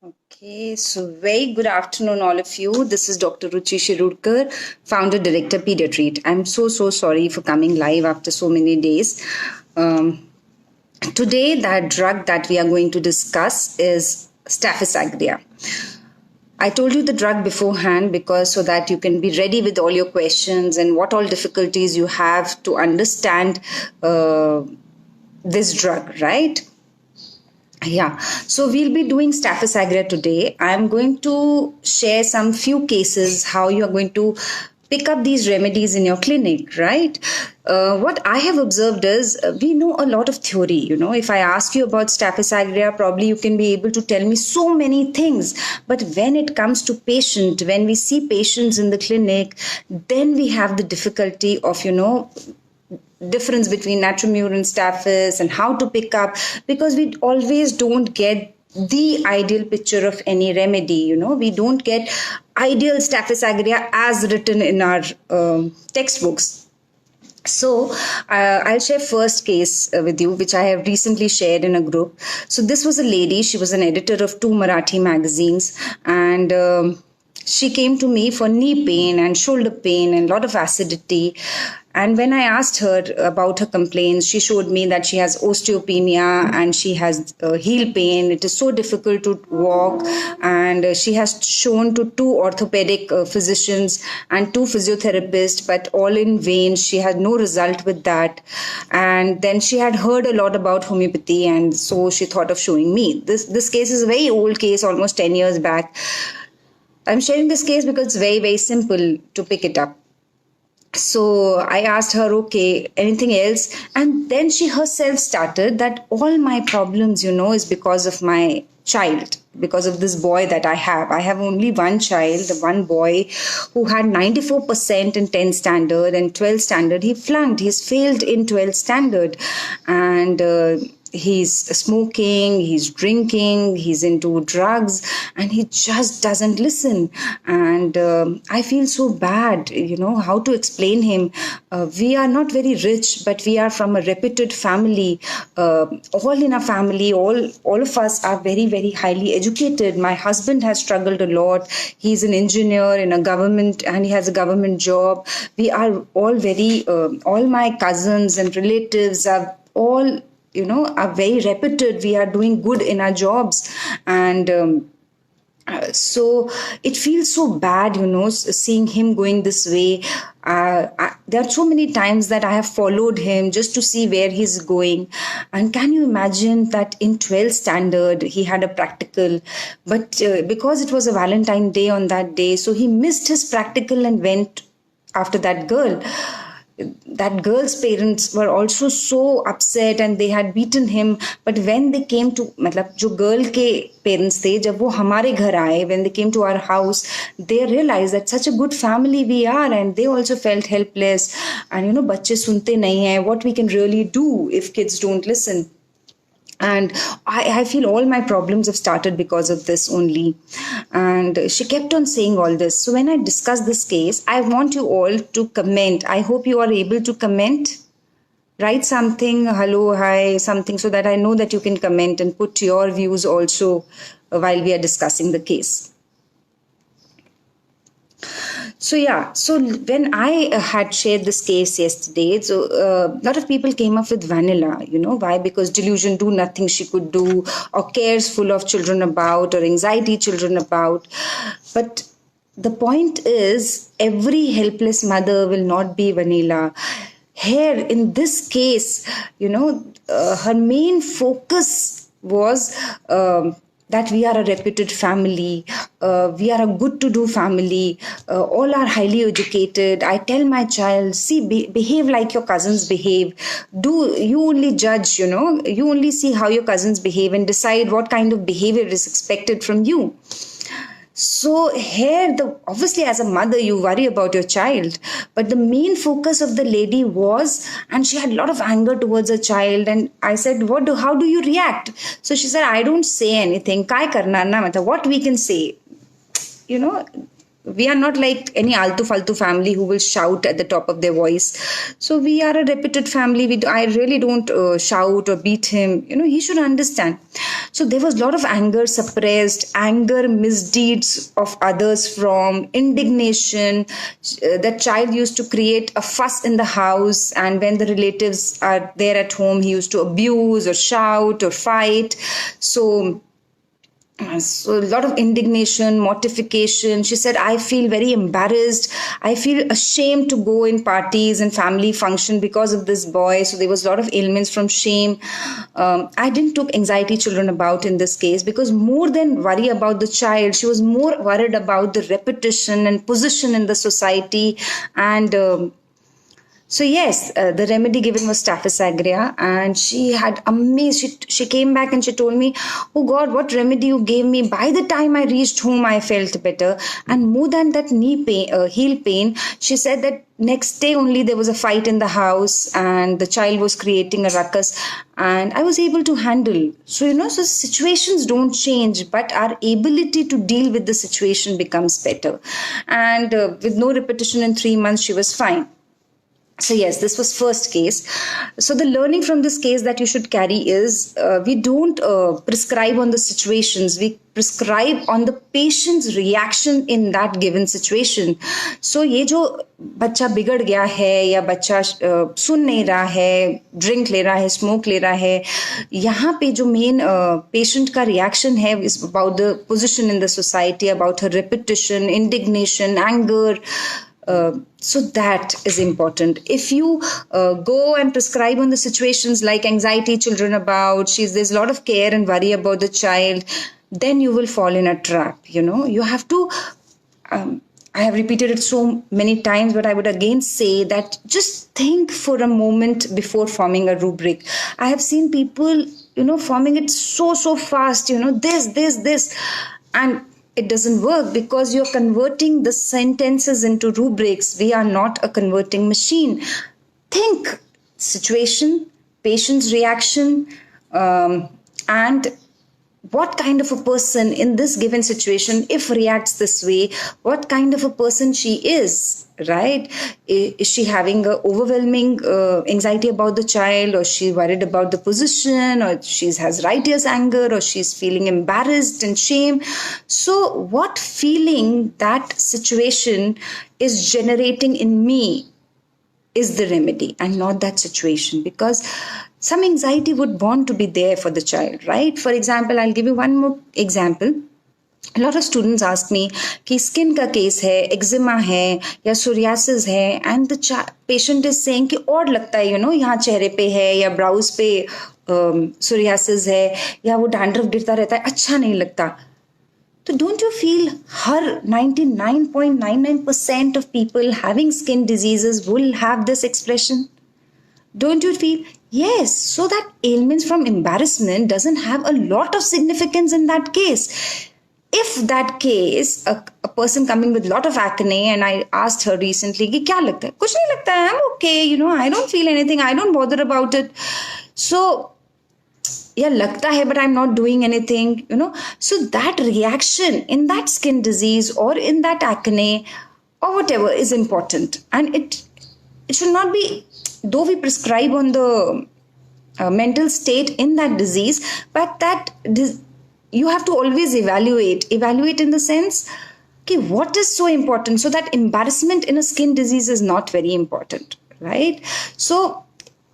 Okay, so very good afternoon, all of you. This is Dr. Ruchi Shirudkar, founder director Pediatreat. I'm so sorry for coming live after so many days. Um, Today, that drug that we are going to discuss is Staphysagria. I told you the drug beforehand because so that you can be ready with all your questions and what all difficulties you have to understand this drug, right? Yeah, so we'll be doing Staphysagria today. I'm going to share some few cases how you are going to pick up these remedies in your clinic, right? What I have observed is we know a lot of theory. If I ask you about Staphysagria, probably you can be able to tell me so many things. But when it comes to patient, when we see patients in the clinic, then we have the difficulty of, difference between natriuretic and staphys and how to pick up, because we always don't get the ideal picture of any remedy. We don't get ideal Staphysagria as written in our textbooks. So I'll share first case with you, which I have recently shared in a group. So this was a lady. She was an editor of 2 Marathi magazines, and she came to me for knee pain and shoulder pain and a lot of acidity. And when I asked her about her complaints, she showed me that she has osteopenia and she has heel pain. It is so difficult to walk, and she has shown to 2 orthopedic physicians and 2 physiotherapists, but all in vain. She had no result with that. And then she had heard a lot about homeopathy, and so she thought of showing me. This case is a very old case, almost 10 years back. I'm sharing this case because it's very simple to pick it up. So I asked her, okay, anything else? And then she herself started that all my problems, is because of my child, because of this boy that I have. I have only one child, one boy who had 94% in 10 standard and 12 standard. He flunked, he's failed in 12 standard. And he's smoking, he's drinking, he's into drugs, and he just doesn't listen. And I feel so bad, how to explain him. We are not very rich, but we are from a reputed family. All in our family, all of us are very highly educated. My husband has struggled a lot. He's an engineer in a government, and he has a government job. We are all all my cousins and relatives are all are very reputed. We are doing good in our jobs. And so it feels so bad, seeing him going this way. There are so many times that I have followed him just to see where he's going. And can you imagine that in 12th standard, he had a practical, but because it was a Valentine Day on that day, so he missed his practical and went after that girl. That girl's parents were also so upset and they had beaten him. But when they came to, जो girl के parents थे, जब वो हमारे घर आए, when they came to our house, they realized that such a good family we are, and they also felt helpless. And बच्चे सुनते नहीं हैं, what we can really do if kids don't listen. And I feel all my problems have started because of this only. And she kept on saying all this. So when I discuss this case, I want you all to comment. I hope you are able to comment. Write something, hello, hi, something, so that I know that you can comment and put your views also while we are discussing the case. So when I had shared this case yesterday, so a lot of people came up with vanilla. Why? Because delusion, do nothing she could do, or cares full of children about, or anxiety children about. But the point is, every helpless mother will not be vanilla. Here in this case, her main focus was that we are a reputed family, we are a good to do family, all are highly educated. I tell my child, see, behave like your cousins behave. You only judge, you only see how your cousins behave and decide what kind of behavior is expected from you. So here, obviously as a mother, you worry about your child, but the main focus of the lady was, and she had a lot of anger towards her child. And I said, how do you react? So she said, I don't say anything. Kai karna na, what we can say, we are not like any altu faltu family who will shout at the top of their voice. So we are a reputed family. I really don't shout or beat him. He should understand. So there was a lot of anger suppressed, anger, misdeeds of others from, indignation. That child used to create a fuss in the house, and when the relatives are there at home, he used to abuse or shout or fight. So a lot of indignation, mortification. She said, I feel very embarrassed. I feel ashamed to go in parties and family function because of this boy. So there was a lot of ailments from shame. I didn't took anxiety children about in this case, because more than worry about the child, she was more worried about the reputation and position in the society. And so yes, the remedy given was Staphysagria, and she had amazed. She came back and she told me, "Oh God, what remedy you gave me! By the time I reached home, I felt better, and more than that knee pain, heel pain." She said that next day only there was a fight in the house, and the child was creating a ruckus, and I was able to handle. So so situations don't change, but our ability to deal with the situation becomes better. And with no repetition in 3 months, she was fine. So yes, this was first case. So the learning from this case that you should carry is, we don't prescribe on the situations, we prescribe on the patient's reaction in that given situation. So ये जो बच्चा बिगड़ गया है, या बच्चा सुन नहीं रहा है, ड्रिंक ले रहा है, स्मोक ले रहा है, यहाँ पे जो मेन पेशेंट का रिएक्शन है is about the position in the society, about her repetition, indignation, anger. So that is important. If you go and prescribe on the situations like anxiety children about, there's a lot of care and worry about the child, then you will fall in a trap. You have to, I have repeated it so many times, but I would again say that just think for a moment before forming a rubric. I have seen people, forming it so fast, this, and it doesn't work, because you're converting the sentences into rubrics. We are not a converting machine. Think situation, patient's reaction, and what kind of a person in this given situation, if reacts this way, what kind of a person she is, right? Is she having a overwhelming anxiety about the child, or she worried about the position, or she has righteous anger, or she's feeling embarrassed and shame? So what feeling that situation is generating in me is the remedy, and not that situation, because some anxiety would want to be there for the child, right? For example, I'll give you one more example. A lot of students ask me कि skin का case है, eczema है, या psoriasis है, and the patient is saying कि और लगता है, यहाँ चेहरे पे है, या brows पे psoriasis है, या वो dandruff गिरता रहता है, अच्छा नहीं लगता. So don't you feel her 99.99% of people having skin diseases will have this expression? Don't you feel? Yes. So that ailments from embarrassment doesn't have a lot of significance in that case. If that case, a person coming with a lot of acne, and I asked her recently कि क्या लगता है? कुछ नहीं लगता है, I'm okay, I don't feel anything, I don't bother about it. So yeah, लगता है, but I'm not doing anything, So that reaction in that skin disease or in that acne or whatever is important. And it should not be, though we prescribe on the mental state in that disease, but that you have to always evaluate in the sense, okay, what is so important? So that embarrassment in a skin disease is not very important, right? So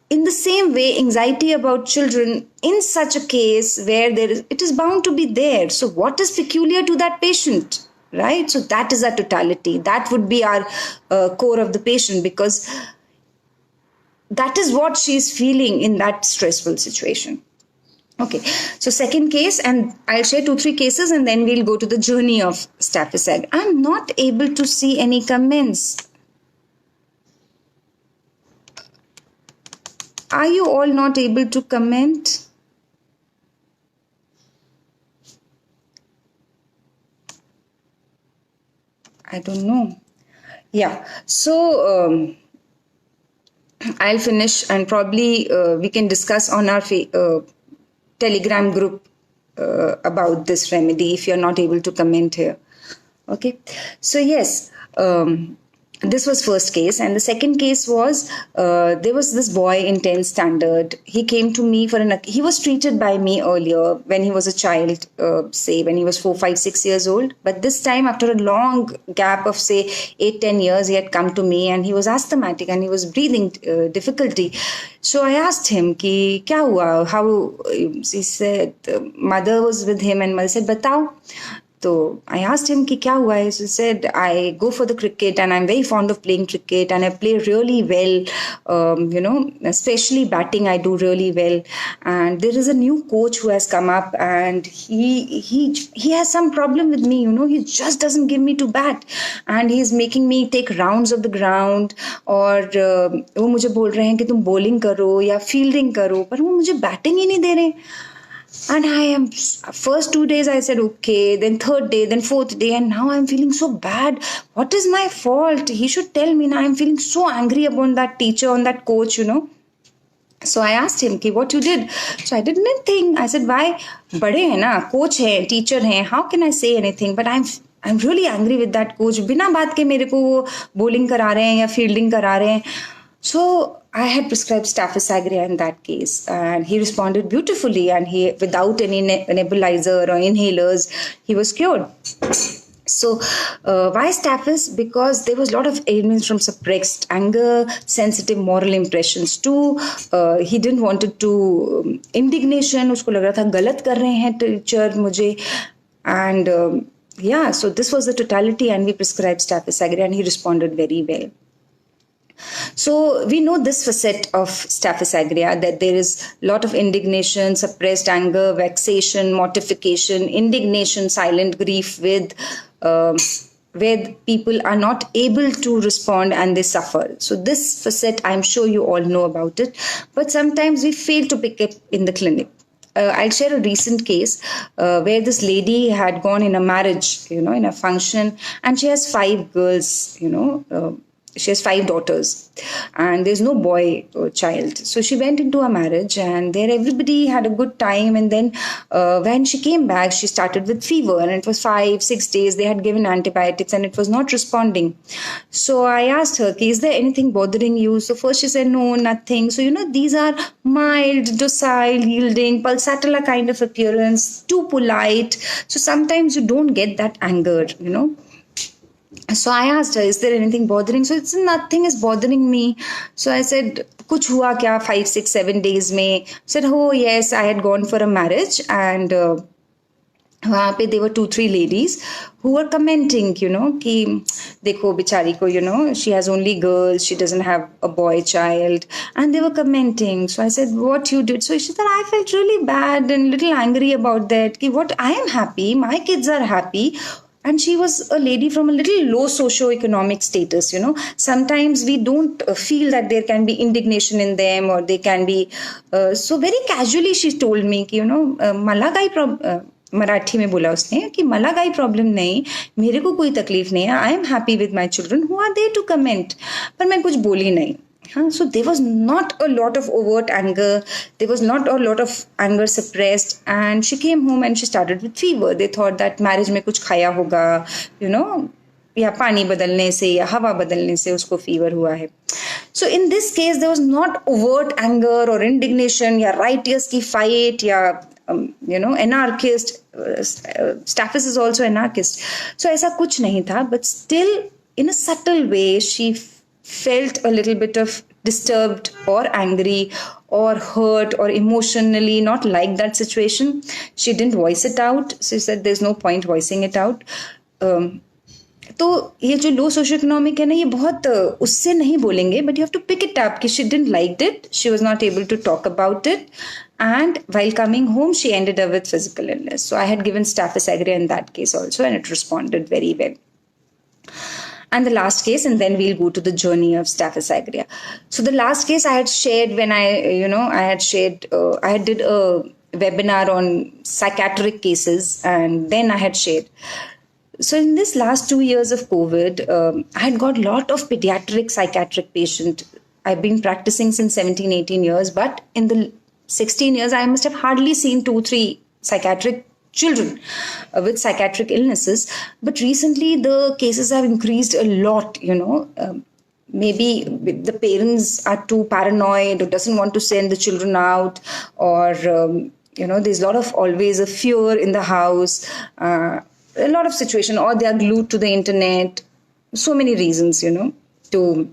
in the same way, anxiety about children in such a case where it is bound to be there. So what is peculiar to that patient, right? So that is our totality. That would be our core of the patient, because that is what she is feeling in that stressful situation. Okay, so second case, and I'll share 2-3 cases, and then we'll go to the journey of Staphysagria. I'm not able to see any comments. Are you all not able to comment? I don't know. Yeah, so I'll finish, and probably we can discuss on our Telegram group about this remedy if you're not able to comment here. Okay, so yes, This was first case, and the second case was there was this boy in 10th standard. He came to me for he was treated by me earlier when he was a child, say when he was 4, 5, 6 years old, but this time after a long gap of say 8, 10 years, he had come to me and he was asthmatic and he was breathing difficulty. So I asked him ki kya hua, how. He said mother was with him and mother said batao. So I asked him कि क्या हुआ है. He said I go for the cricket and I'm very fond of playing cricket and I play really well. Especially batting I do really well. And there is a new coach who has come up and he has some problem with me. He just doesn't give me to bat and he is making me take rounds of the ground. और वो मुझे बोल रहे हैं कि तुम bowling करो या fielding करो, पर वो मुझे batting ही नहीं दे रहे. And first 2 days I said okay, then third day, then fourth day, and now I'm feeling so bad. What is my fault? He should tell me. Now I'm feeling so angry upon that teacher, on that coach, So I asked him, what you did? So I did nothing. I said, why? Bade hai na, coach hai, teacher hai, how can I say anything? But I'm really angry with that coach. Bina baat ke mere ko wo bowling kara rahe hain ya fielding kara rahe hain. So I had prescribed Staphysagria in that case, and he responded beautifully, and he, without any nebulizer or inhalers, he was cured. So why Staphys? Because there was a lot of ailments from suppressed anger, sensitive moral impressions too. He didn't wanted to indignation. उसको लग रहा था गलत कर रहे हैं teacher मुझे, and so this was the totality, and we prescribed Staphysagria, and he responded very well. So we know this facet of Staphysagria, that there is a lot of indignation, suppressed anger, vexation, mortification, indignation, silent grief with where people are not able to respond and they suffer. So this facet, I'm sure you all know about it, but sometimes we fail to pick it in the clinic. I'll share a recent case where this lady had gone in a marriage, in a function, and she has 5 girls, she has 5 daughters and there's no boy or child. So she went into a marriage and there everybody had a good time. And then when she came back, she started with fever and it was 5-6 days. They had given antibiotics and it was not responding. So I asked her, is there anything bothering you? So first she said, no, nothing. So, these are mild, docile, yielding, pulsatilla kind of appearance, too polite. So sometimes you don't get that anger, So I asked her, is there anything bothering? So it's nothing is bothering me. So I said, kuch hua kya 5, 6, 7 days mein? Said, oh yes, I had gone for a marriage and वहाँ पे there were 2-3 ladies who were commenting, कि देखो बिचारी को, she has only girls, she doesn't have a boy child, and they were commenting. So I said, what you did? So she said, I felt really bad and little angry about that. Ki what, I am happy, my kids are happy. And she was a lady from a little low socio-economic status, Sometimes we don't feel that there can be indignation in them or they can be... so very casually she told me, मला काई problem... Marathi में बोला उसने कि मला काई problem नहीं, मेरे को कोई तकलीफ नहीं है, I am happy with my children who are there to comment. पर मैं कुछ बोली नहीं. So there was not a lot of overt anger. There was not a lot of anger suppressed. And she came home and she started with fever. They thought that marriage में कुछ खाया होगा, या पानी बदलने से या हवा बदलने से उसको fever हुआ है. So in this case, there was not overt anger or indignation या righteous की fight या anarchist. Staphys is also anarchist. So ऐसा कुछ नहीं था. But still, in a subtle way, she felt a little bit of disturbed or angry or hurt or emotionally not like that situation. She didn't voice it out. She said there's no point voicing it out. तो ये जो लो socio economic है ना, ये बहुत उससे नहीं बोलेंगे, but you have to pick it up कि she didn't like it, she was not able to talk about it, and while coming home she ended up with physical illness. So I had given Staphysagria in that case also and it responded very well. And the last case, and then we'll go to the journey of Staphysagria. So the last case I had shared when I did a webinar on psychiatric cases, and then I had shared. So in this last 2 years of COVID, I had got a lot of pediatric psychiatric patient. I've been practicing since 17-18 years, but in the 16 years, I must have hardly seen 2-3 psychiatric children with psychiatric illnesses. But recently the cases have increased a lot, maybe the parents are too paranoid or doesn't want to send the children out, or there's a lot of always a fear in the house, a lot of situation, or they are glued to the internet. So many reasons, to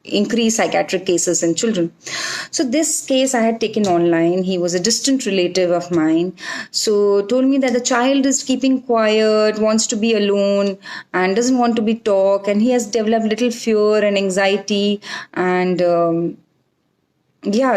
increase psychiatric cases in children. So this case I had taken online. He was a distant relative of mine. So told me that the child is keeping quiet, wants to be alone, and doesn't want to be talk, and he has developed little fear and anxiety, and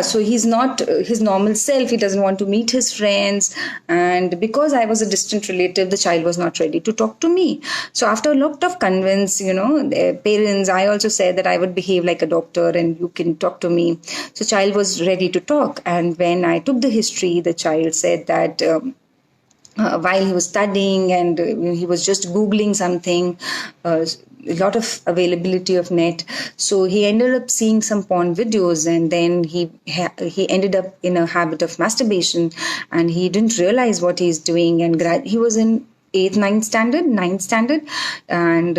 so he's not his normal self. He doesn't want to meet his friends, and because I was a distant relative, the child was not ready to talk to me. So after a lot of convince, their parents, I also said that I would behave like a doctor and you can talk to me. So child was ready to talk, and when I took the history, the child said that while he was studying and he was just googling something, a lot of availability of net, so he ended up seeing some porn videos, and then he ended up in a habit of masturbation, and he didn't realize what he's doing, and he was in 8th 9th standard, and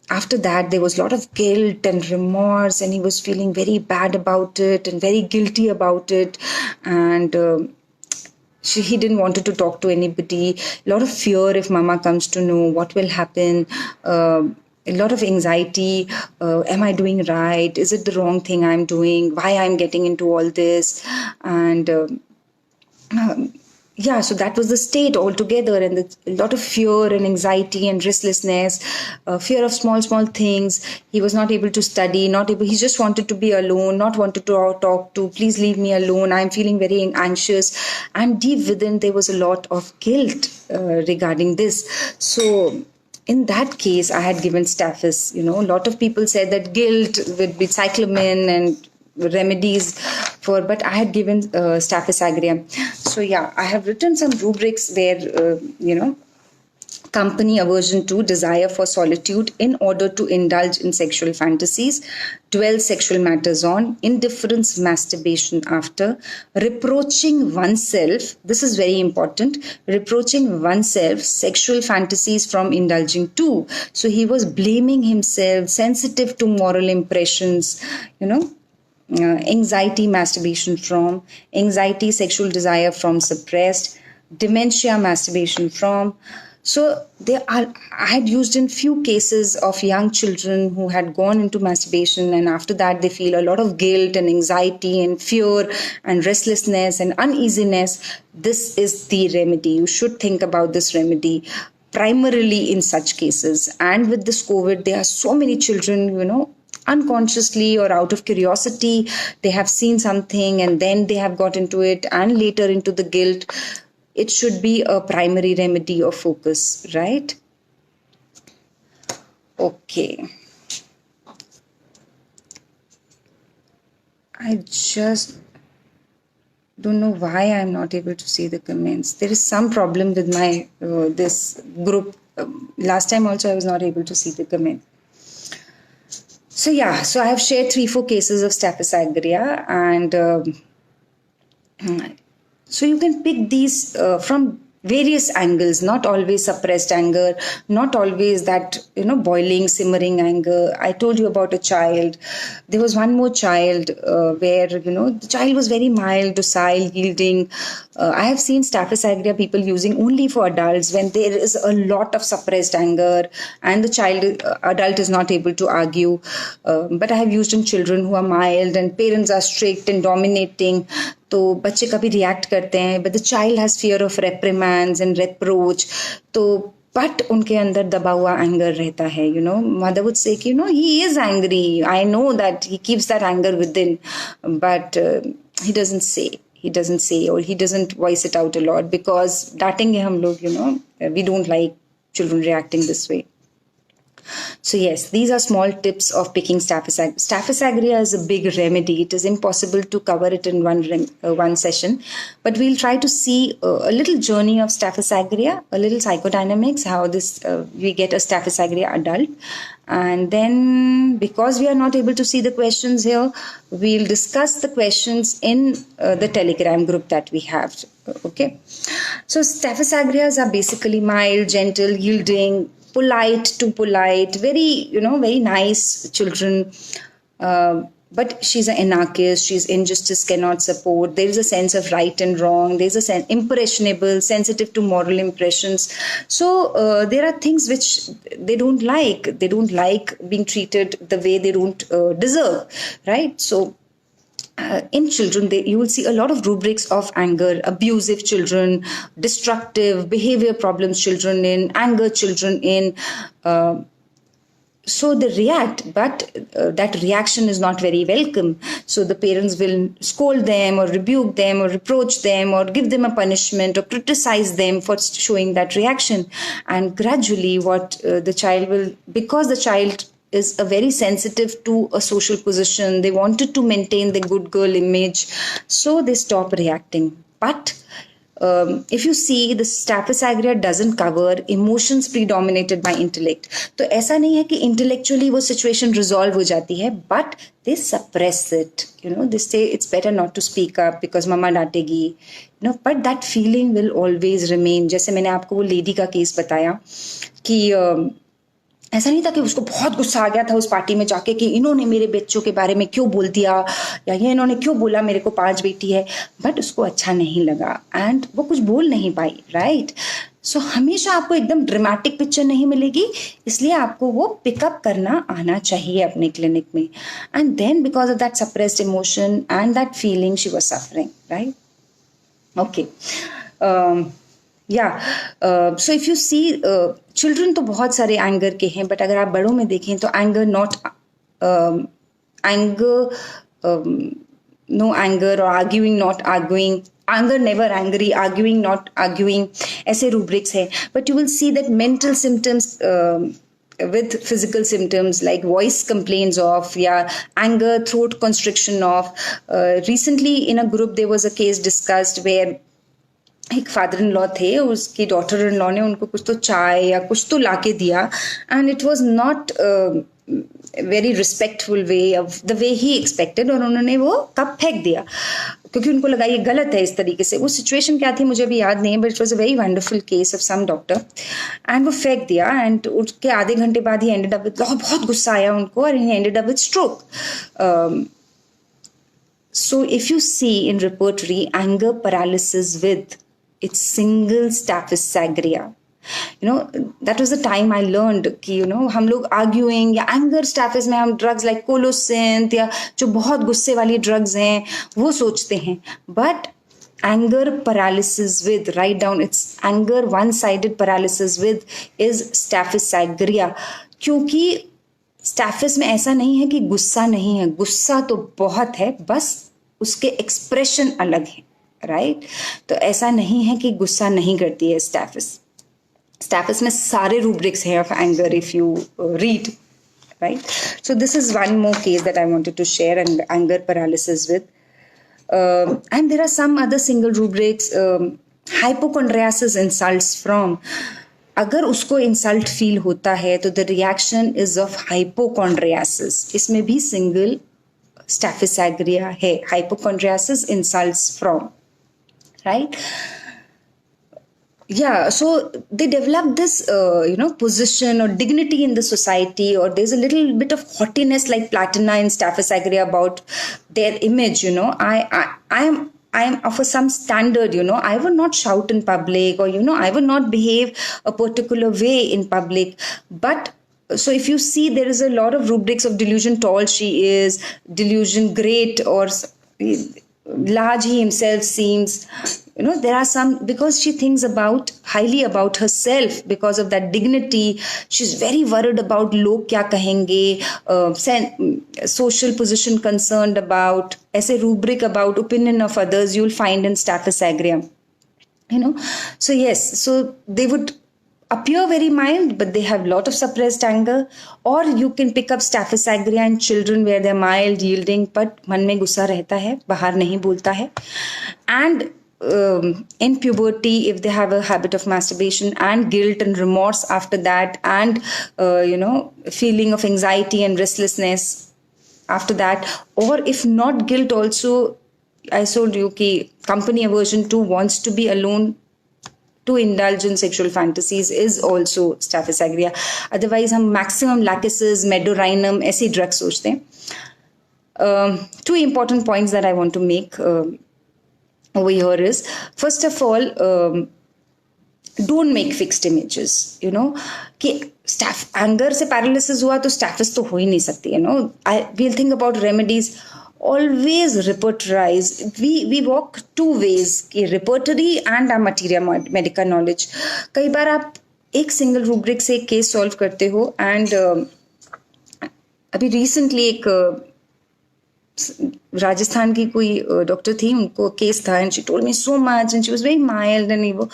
after that there was a lot of guilt and remorse, and he was feeling very bad about it and very guilty about it, and he didn't want to talk to anybody. A lot of fear if mama comes to know what will happen. A lot of anxiety. Am I doing right? Is it the wrong thing I'm doing? Why I'm getting into all this? And so that was the state altogether, and a lot of fear and anxiety and restlessness, fear of small things. He was not able to study, he just wanted to be alone, not wanted to talk to, please leave me alone, I'm feeling very anxious. And deep within there was a lot of guilt regarding this. So in that case, I had given Staphys. A lot of people said that guilt would be cyclamen and remedies but I had given Staphysagria. So I have written some rubrics where, company aversion to, desire for solitude in order to indulge in sexual fantasies, dwell sexual matters on, indifference, masturbation after, reproaching oneself, this is very important, reproaching oneself, sexual fantasies from indulging too. So he was blaming himself, sensitive to moral impressions, anxiety, masturbation from, anxiety, sexual desire from suppressed, dementia, masturbation from. So I had used in few cases of young children who had gone into masturbation, and after that they feel a lot of guilt and anxiety and fear and restlessness and uneasiness. This is the remedy. You should think about this remedy primarily in such cases. And with this COVID, there are so many children, unconsciously or out of curiosity, they have seen something and then they have got into it and later into the guilt. It should be a primary remedy or focus, right? Okay. I just don't know why I'm not able to see the comments. There is some problem with my this group. Last time also I was not able to see the comment. So I have shared 3-4 cases of Staphysagria, and so you can pick these from various angles, not always suppressed anger, not always that, boiling, simmering anger. I told you about a child. There was one more child where, the child was very mild, docile, yielding. I have seen Staphysagria people using only for adults when there is a lot of suppressed anger and the adult is not able to argue. But I have used in children who are mild and parents are strict and dominating. तो बच्चे कभी react करते हैं, but the child has fear of reprimands and reproach. तो but उनके अंदर दबा हुआ anger रहता है. Mother would say कि he is angry. I know that he keeps that anger within, but he doesn't say or he doesn't voice it out a lot because डांटेंगे हम लोग. We don't like children reacting this way. So yes, these are small tips of picking Staphysagria. Staphysagria is a big remedy. It is impossible to cover it in one session, but we'll try to see a little journey of Staphysagria, a little psychodynamics, how this we get a Staphysagria adult. And then because we are not able to see the questions here, we'll discuss the questions in the Telegram group that we have. Okay. So Staphysagrias are basically mild, gentle, yielding, polite to polite, very nice children. But she's an anarchist. She's injustice cannot support. There is a sense of right and wrong. There's a sense impressionable, sensitive to moral impressions. So there are things which they don't like. They don't like being treated the way they don't deserve, right? So in children, you will see a lot of rubrics of anger, abusive children, destructive behavior problems children in, anger children in. So they react, but that reaction is not very welcome. So the parents will scold them or rebuke them or reproach them or give them a punishment or criticize them for showing that reaction. And gradually what the child will, because the child is a very sensitive to a social position, they wanted to maintain the good girl image, so they stop reacting. But if you see, the Staphysagria doesn't cover emotions predominated by intellect. तो ऐसा नहीं है कि intellectually वो situation resolve हो जाती है, but they suppress it. They say it's better not to speak up because mama डांटेगी. But that feeling will always remain. जैसे मैंने आपको वो lady का case बताया कि ऐसा नहीं था कि उसको बहुत गुस्सा आ गया था उस पार्टी में जाके कि इन्होंने मेरे बच्चों के बारे में क्यों बोल दिया या ये इन्होंने क्यों बोला मेरे को 5 बेटी है, बट उसको अच्छा नहीं लगा एंड वो कुछ बोल नहीं पाई, राइट? सो हमेशा आपको एकदम ड्रामेटिक पिक्चर नहीं मिलेगी, इसलिए आपको वो पिकअप करना आना चाहिए अपने क्लिनिक में. And then because of that suppressed emotion and that feeling she was suffering, right? Okay. So if you see, children तो बहुत सारे एंगर के हैं, बट अगर आप बड़ों में देखें तो एंगर नो एंगर और arguing not arguing, anger never angry, arguing not arguing, ऐसे rubrics है. But you will see that mental symptoms with physical symptoms like voice complaints of, anger, throat constriction of. Recently in a group there was a case discussed where एक father in law थे, उसकी daughter in law ने उनको कुछ तो चाय या कुछ तो लाके दिया and it was not very respectful way of the way he expected, और उन्होंने वो कप फेंक दिया क्योंकि उनको लगा ये गलत है इस तरीके से. वो सिचुएशन क्या थी मुझे भी याद नहीं है, but it was a very wonderful case of some doctor. And वो फेंक दिया एंड उसके आधे घंटे बाद ही एंडेड अप विद, बहुत गुस्सा आया उनको और he ended up with stroke. So if you see in repertory anger paralysis with it's single Staphysagria, that was the time I learned कि हम लोग arguing या anger staphys में हम drugs like colocynth या जो बहुत गुस्से वाली drugs हैं वो सोचते हैं, but anger paralysis with, write down, it's anger one-sided paralysis with is Staphysagria. क्योंकि स्टैफिस में ऐसा नहीं है कि गुस्सा नहीं है, गुस्सा तो बहुत है, बस उसके एक्सप्रेशन अलग है, राइट? तो ऐसा नहीं है कि गुस्सा नहीं करती है स्टैफिस. स्टैफिस में सारे रूब्रिक्स हैं of anger if you read, right? So this is one more case that I wanted to share, and anger paralysis with, and there are some other single rubrics. Hypochondriasis insults from, अगर उसको insult feel होता है तो the reaction is of hypochondriasis. इसमें भी single Staphysagria है, hypochondriasis insults from, right? So they develop this position or dignity in the society, or there's a little bit of haughtiness like Platina in Staphysagria about their image. I am of some standard, I will not shout in public, or I will not behave a particular way in public. But so if you see, there is a lot of rubrics of delusion tall she is, delusion great or large he himself seems. There are some, because she thinks highly about herself, because of that dignity, she's very worried about log kya kahenge, social position concerned about, ऐसे rubric about opinion of others you'll find in Staphysagria. So yes, so they would appear very mild, but they have lot of suppressed anger. Or you can pick up Staphysagria in children where they're mild, yielding, but मन में गुस्सा रहता है, बाहर नहीं बोलता है. And in puberty, if they have a habit of masturbation and guilt and remorse after that, and feeling of anxiety and restlessness after that, or if not guilt also, I told you कि company aversion too, wants to be alone to indulge in sexual fantasies is also Staphysagria. Otherwise हम maximum lachesis, medorinum ऐसी drugs सोचते हैं. Two important points that I want to make over here is, first of all, don't make fixed images. You know कि anger से paralysis हुआ तो staphys तो हो ही नहीं सकती. You know, we'll think about remedies. Always repertorize. We walk two ways, कि repertory and our materia medica knowledge. कई बार आप एक single rubric से एक case solve करते हो, and अभी recently एक राजस्थान की कोई डॉक्टर थी, उनको केस था, and she told me so much and she was very mild, and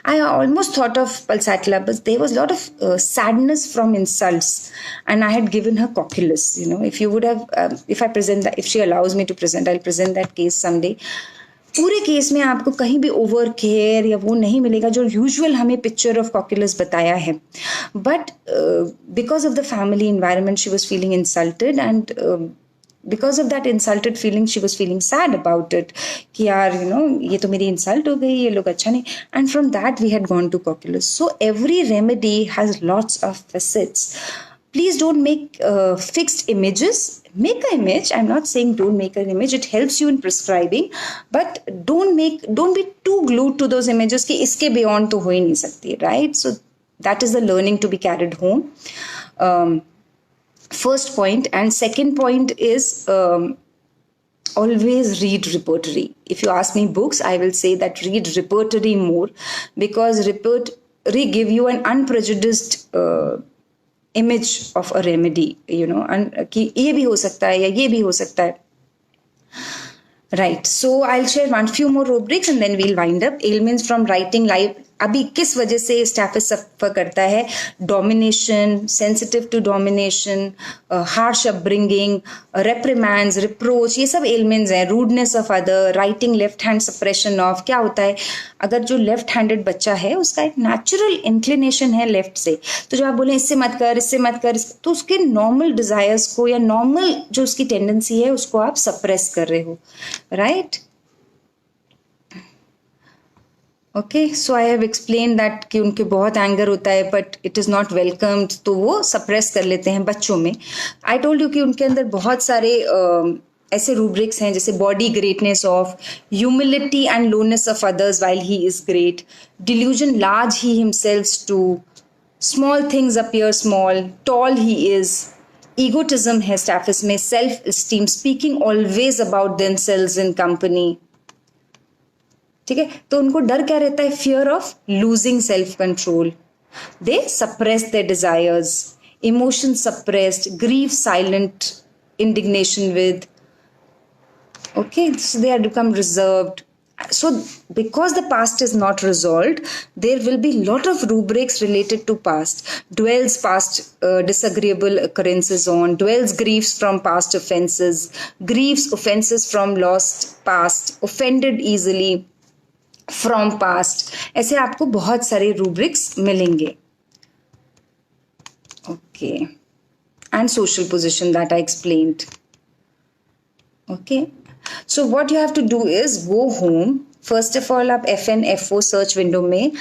I almost thought of pulsatilla, but there was a lot of sadness from insults, and I had given her cocculus. You know, if you would have if I present that, if she allows me to present, I'll present that case someday. पूरे case में आपको कहीं भी over care या वो नहीं मिलेगा जो यूजुअल हमें पिक्चर ऑफ कॉक्युलस बताया है. But because of the family environment she was feeling insulted, and because of that insulted feeling she was feeling sad about it कि यार ये तो मेरी insult हो गई, ये लोग अच्छा नहीं, and from that we had gone to cocculus. So every remedy has lots of facets. Please don't make fixed images. Make an image. I'm not saying don't make an image. It helps you in prescribing, but don't be too glued to those images कि इसके beyond तो हो ही नहीं सकती, right? So that is the learning to be carried home. First point. And second point is always read repertory. If you ask me books, I will say that read repertory more, because repertory give you an unprejudiced image of a remedy, कि ये भी हो सकता है या ये भी हो सकता है. Right. So I'll share few more rubrics and then we'll wind up. Ailments from writing life. अभी किस वजह से स्टैफिस सफर करता है? Domination, sensitive to domination, harsh upbringing, reprimands, reproach, ये सब एलिमेंट्स हैं. Rudeness of other, writing left hand, suppression of. क्या होता है, अगर जो लेफ्ट हैंडेड बच्चा है उसका एक नेचुरल इंक्लिनेशन है लेफ्ट से, तो जब आप बोले इससे मत कर, इससे मत कर, तो उसके नॉर्मल डिजायर्स को या नॉर्मल जो उसकी टेंडेंसी है उसको आप सप्रेस कर रहे हो, right? Okay, so I have explain that कि उनके बहुत एंगर होता है but it is not welcomed, तो वो सप्रेस कर लेते हैं बच्चों में. आई टोल्ड यू कि उनके अंदर बहुत सारे ऐसे रूब्रिक्स हैं, जैसे body greatness of, humility and lowness of others while he is great, delusion large he himself too, small things appear small, tall he is, egotism है स्टैफिस में, self esteem, speaking always about themselves in company. ठीक है, तो उनको डर क्या रहता है? Fear of losing self control. They suppress their desires, emotion suppressed, grieve silent, indignation with. Okay, so they have become reserved. So because the past is not resolved, there will be lot of rubrics related to past. Dwells past disagreeable occurrences on, dwells griefs from past offenses, grieves offenses from lost past, offended easily from past. ऐसे आपको बहुत सारे rubrics मिलेंगे. Okay, and social position that I explained. Okay. So what you have to do is go home. First of all, आप FN F4 search window में,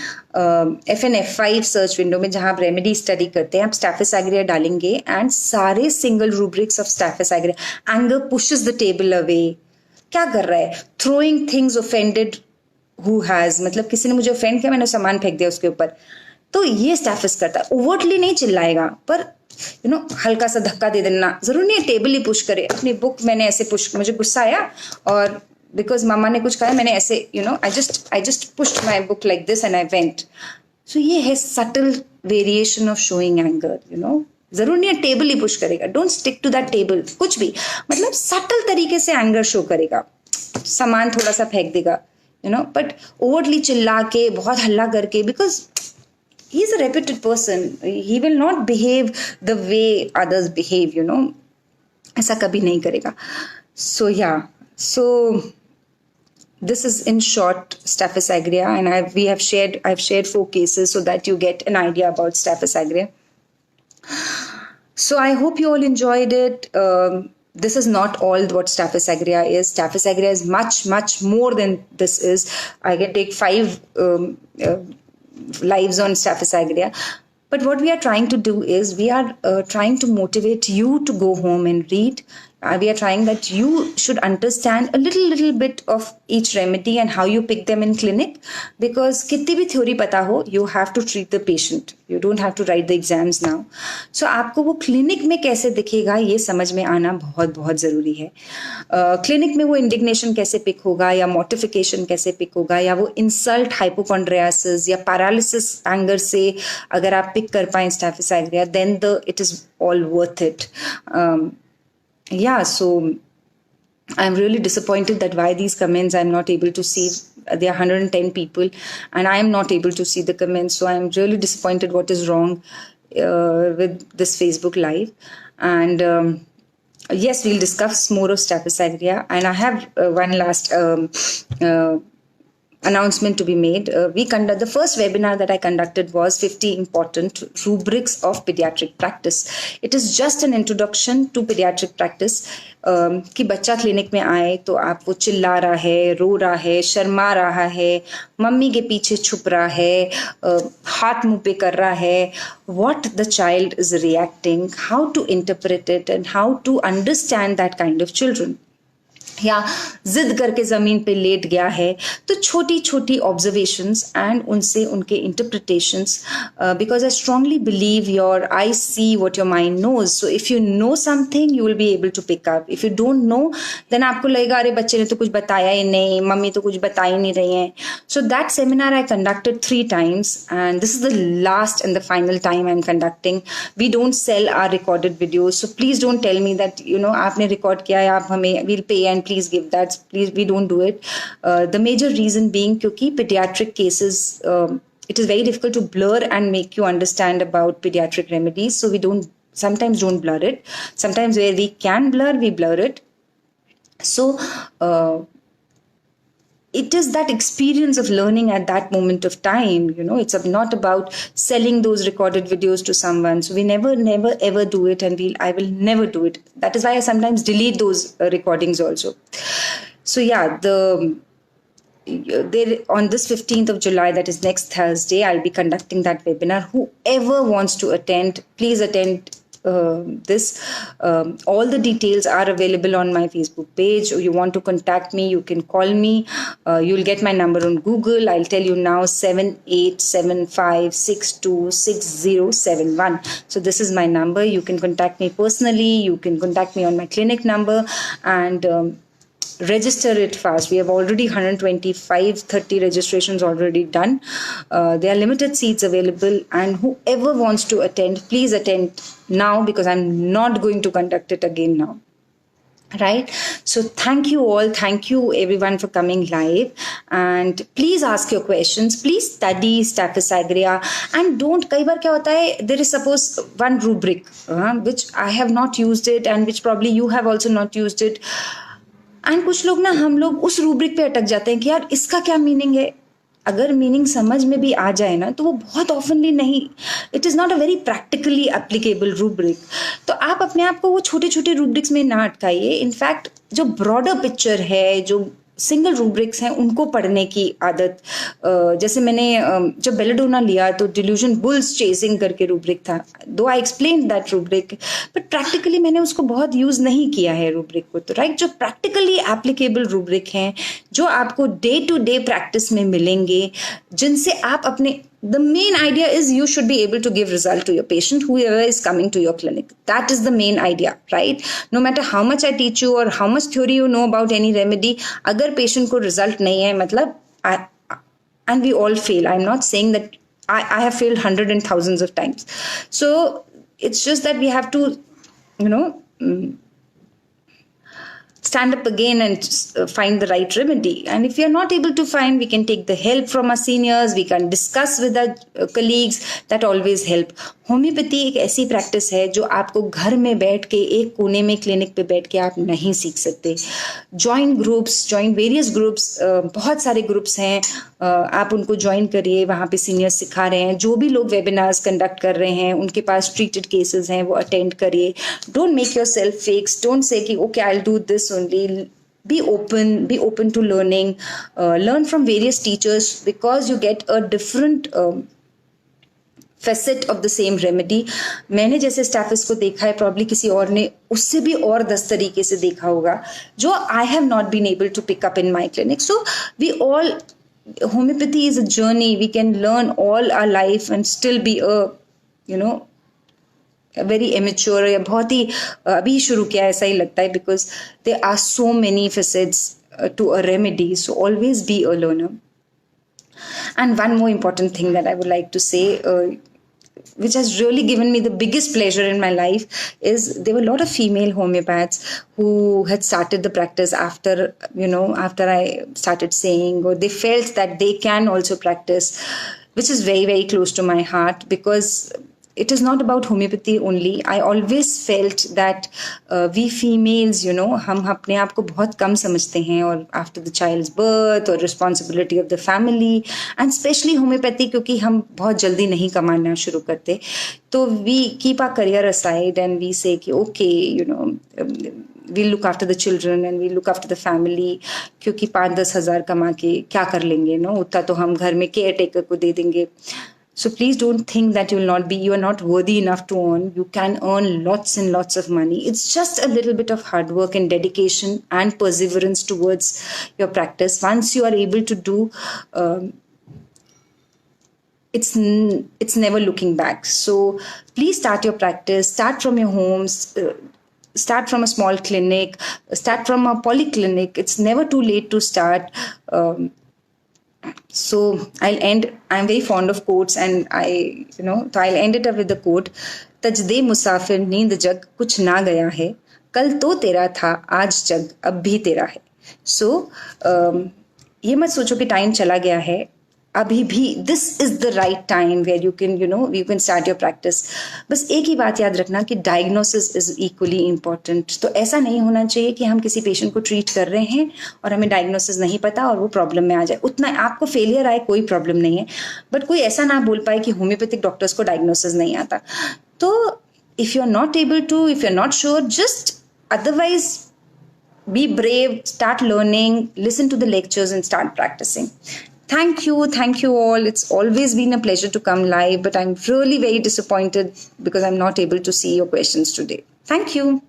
FN F5 search window में जहाँ आप रेमेडी स्टडी करते हैं, आप स्टैफिसाग्रिया डालेंगे एंड सारे single rubrics of staphysagria. Anger pushes the table away. क्या कर रहा है? Throwing things offended who has, मतलब किसी ने मुझे ऑफेंड किया, मैंने सामान फेंक दिया उसके ऊपर, तो ये स्टैफिस करता है. ओवर्टली नहीं चिल्लाएगा, पर हल्का सा धक्का दे देना. जरूर नहीं है टेबल ही पुश करे. अपनी बुक मैंने ऐसे पुश, मुझे गुस्सा आया और बिकॉज मामा ने कुछ कहा, मैंने ऐसे I just pushed my book like this and I went. So ये है subtle variation of showing anger. जरूर नहीं है टेबल ही पुश करेगा. Don't stick to that table. कुछ भी, मतलब सटल तरीके से एंगर शो करेगा. सामान थोड़ा सा फेंक देगा, बट ओवरली चिल्ला के, बहुत हल्ला करके, because he is a reputed person. He will not behave the way others behave, ऐसा कभी नहीं करेगा. So yeah, so this is in short Staphysagria, and I've shared 4 cases so that you get an idea about Staphysagria. So I hope you all enjoyed it. This is not all what Staphysagria is. Staphysagria is much, much more than this is. I can take 5 lives on Staphysagria. But what we are trying to do is we are trying to motivate you to go home and read. We are trying that you should understand a little bit of each remedy and how you pick them in clinic, because कितनी भी theory पता हो, you have to treat the patient. You don't have to write the exams now. So आपको वो clinic में कैसे दिखेगा ये समझ में आना बहुत बहुत ज़रूरी है. Clinic में वो indignation कैसे पिक होगा, या mortification कैसे पिक होगा, या वो insult hypochondriasis या paralysis anger से अगर आप पिक कर पाएं Staphysagria, then it is all worth it. Yeah, so I'm really disappointed that why these comments I'm not able to see. There are 110 people and I am not able to see the comments. So I'm really disappointed what is wrong with this Facebook Live. And yes, we'll discuss more of Staphysagria. And I have one last announcement to be made. The first webinar that I conducted was 50 important rubrics of pediatric practice. It is just an introduction to pediatric practice. कि बच्चा clinic में आए तो आप वो चिल्ला रहा है, रो रहा है, शर्मा रहा है, मम्मी के पीछे छुप रहा है, हाथ मुंह पे कर रहा है, what the child is reacting, how to interpret it and how to understand that kind of children. या जिद करके जमीन पे लेट गया है, तो छोटी छोटी ऑब्जर्वेशंस एंड उनसे उनके interpretations, because I strongly believe your eye see what your mind knows. So if you know something you will be able to pick up. If you don't know then आपको लगेगा अरे बच्चे ने तो कुछ बताया ही नहीं, मम्मी तो कुछ बता ही नहीं रही हैं. So that seminar I conducted 3 times and this is the last and the final time I'm conducting. We don't sell our recorded videos, so please don't tell me that आपने रिकॉर्ड किया है, आप हमें we'll pay and please give that. Please, we don't do it. The major reason being क्योंकि pediatric cases, it is very difficult to blur and make you understand about pediatric remedies. So we sometimes don't blur it. Sometimes where we can blur, we blur it. So it is that experience of learning at that moment of time. It's not about selling those recorded videos to someone. So we never ever do it, and I will never do it. That is why I sometimes delete those recordings also. So yeah, on this 15th of July, that is next Thursday, I'll be conducting that webinar. Whoever wants to attend, please attend this. All the details are available on my Facebook page. You want to contact me, you can call me. You'll get my number on Google. I'll tell you now, 7875626071. So this is my number. You can contact me personally. You can contact me on my clinic number and register it fast. We have already 125-30 registrations already done. There are limited seats available, and whoever wants to attend, please attend now, because I'm not going to conduct it again now. Right? So thank you all. Thank you everyone for coming live, and please ask your questions. Please study Staphysagria, and don't, कई बार क्या होता है, there is suppose one rubric which I have not used it and which probably you have also not used it. And कुछ लोग हम लोग उस rubric पे अटक जाते हैं कि यार इसका क्या मीनिंग है. अगर मीनिंग समझ में भी आ जाए ना, तो वो बहुत ऑफनली नहीं, it is not a very practically applicable rubric. तो आप अपने आप को वो छोटे छोटे रूब्रिक्स में ना अटकाइए. इनफैक्ट जो ब्रॉडर पिक्चर है, जो सिंगल रूब्रिक्स हैं, उनको पढ़ने की आदत. जैसे मैंने जब बेलेडोना लिया तो डिल्यूजन बुल्स चेसिंग करके रूब्रिक था. दो I explain that rubric, but practically मैंने उसको बहुत यूज नहीं किया है रूब्रिक को. तो राइट, जो प्रैक्टिकली एप्लीकेबल रूब्रिक हैं, जो आपको डे टू डे प्रैक्टिस में मिलेंगे, जिनसे आप अपने, the main idea is you should be able to give result to your patient, whoever is coming to your clinic. That is the main idea, right? No matter how much I teach you or how much theory you know about any remedy, अगर patient को result नहीं है, मतलब and we all fail. I'm not saying that I have failed hundreds and thousands of times. So it's just that we have to, stand up again and find the right remedy. And if we are not able to find, we can take the help from our seniors, we can discuss with our colleagues. That always help. Homeopathy एक ऐसी practice है जो आपको घर में बैठ के एक कोने में क्लिनिक पे बैठ के आप नहीं सीख सकते. Join groups, join various groups, बहुत सारे ग्रुप्स हैं, आप उनको ज्वाइन करिए. वहाँ पे सीनियर्स सिखा रहे हैं. जो भी लोग वेबिनार्स कंडक्ट कर रहे हैं, उनके पास ट्रीटेड केसेस हैं, वो अटेंड करिए. Don't make your self fakes. Don't say कि okay I will do this only. be open to learning, learn from various teachers, because you get a different facet of the same remedy. मैंने जैसे स्टैफिस को देखा है, probably किसी और ने उससे भी और 10 तरीके से देखा होगा, जो I have not been able to pick up in my clinic. So we all, homeopathy is a journey. We can learn all our life and still be a very immature, या बहुत ही अभी शुरू किया ऐसा ही लगता है, because there are so many facets to a remedy. So always be a learner. And one more important thing that I would like to say, which has really given me the biggest pleasure in my life, is there were a lot of female homeopaths who had started the practice after I started saying, or they felt that they can also practice, which is very, very close to my heart, because it is not about homeopathy only. I always felt that we females, हम अपने आप को बहुत कम समझते हैं, और after the child's birth or responsibility of the family, and especially homeopathy, क्योंकि हम बहुत जल्दी नहीं कमाना शुरू करते, तो we keep our career aside and we say कि okay, we'll look after the children and we'll look after the family, क्योंकि 5-10 हज़ार कमा के क्या कर लेंगे, उतना तो हम घर में केयर टेकर को दे देंगे. So please don't think that you are not worthy enough to earn. You can earn lots and lots of money. It's just a little bit of hard work and dedication and perseverance towards your practice. Once you are able to do, it's never looking back. So please start your practice. Start from your homes. Start from a small clinic. Start from a polyclinic. It's never too late to start. So I'll end. I'm very fond of quotes, and so I'll end it up with the quote: "तजदे मुसाफिर नींद जग कुछ ना गया है, कल तो तेरा था, आज जग अब भी तेरा है." So ये मत सोचो कि टाइम चला गया है, अभी भी this is the right time where you can start your practice. बस एक ही बात याद रखना कि diagnosis is equally important. तो ऐसा नहीं होना चाहिए कि हम किसी पेशेंट को ट्रीट कर रहे हैं और हमें डायग्नोसिस नहीं पता और वो प्रॉब्लम में आ जाए. उतना आपको फेलियर आए कोई प्रॉब्लम नहीं है, बट कोई ऐसा ना बोल पाए कि होम्योपैथिक डॉक्टर्स को डायग्नोसिस नहीं आता. तो if you're not able to, if you're not sure, just otherwise be brave, start learning, listen to the lectures and start practicing. Thank you all. It's always been a pleasure to come live, but I'm really very disappointed because I'm not able to see your questions today. Thank you.